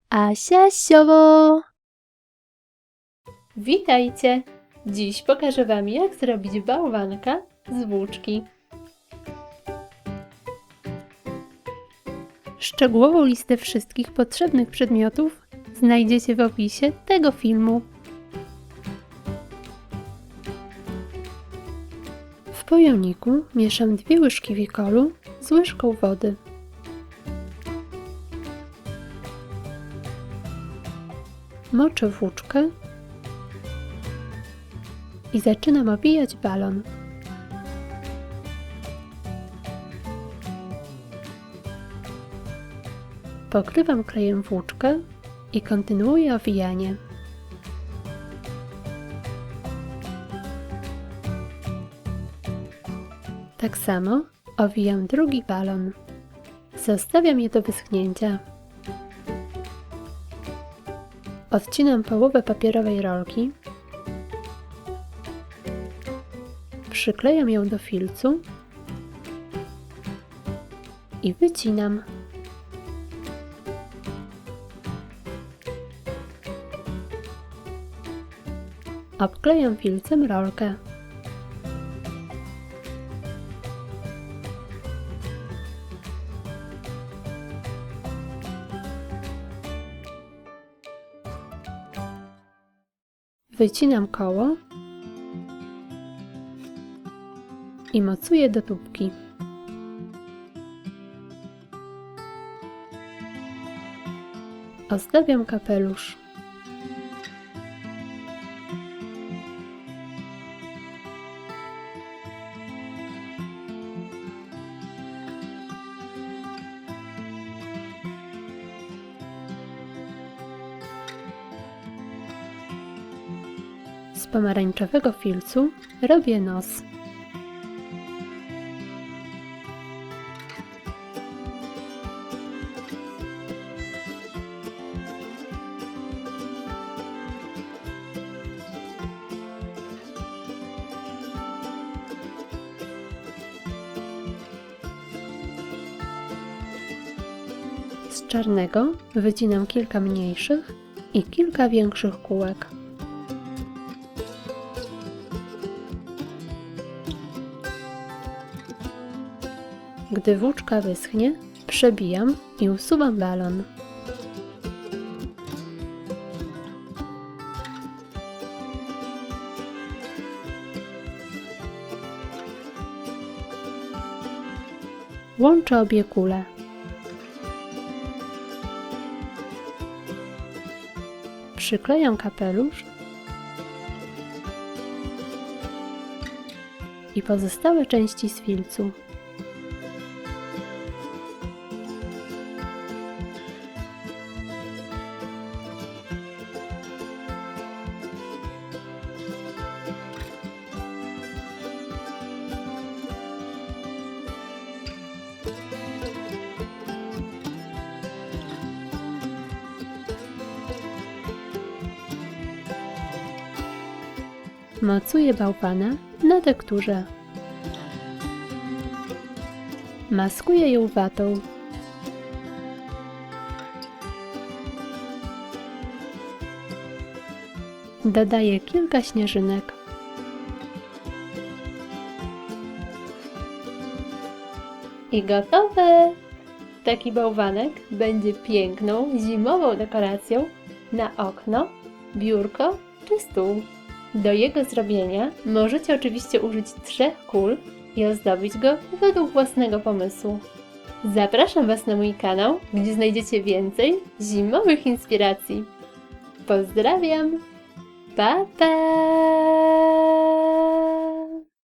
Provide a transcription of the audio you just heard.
Asia Siowo! Witajcie! Dziś pokażę Wam, jak zrobić bałwanka z włóczki. Szczegółową listę wszystkich potrzebnych przedmiotów znajdziecie w opisie tego filmu. W pojemniku mieszam 2 łyżki wikolu z łyżką wody. Moczę włóczkę i zaczynam owijać balon. Pokrywam klejem włóczkę i kontynuuję owijanie. Tak samo owijam drugi balon. Zostawiam je do wyschnięcia. Odcinam połowę papierowej rolki. Przyklejam ją do filcu i wycinam. Obklejam filcem rolkę. Wycinam koło i mocuję do tubki. Ozdabiam kapelusz. Z pomarańczowego filcu robię nos. Z czarnego wycinam kilka mniejszych i kilka większych kółek. Gdy włóczka wyschnie, przebijam i usuwam balon. Łączę obie kule. Przyklejam kapelusz i pozostałe części z filcu. Mocuję bałwana na tekturze. Maskuję ją watą. Dodaję kilka śnieżynek. I gotowe! Taki bałwanek będzie piękną, zimową dekoracją na okno, biurko czy stół. Do jego zrobienia możecie oczywiście użyć 3 kul i ozdobić go według własnego pomysłu. Zapraszam Was na mój kanał, gdzie znajdziecie więcej zimowych inspiracji. Pozdrawiam! Pa, pa!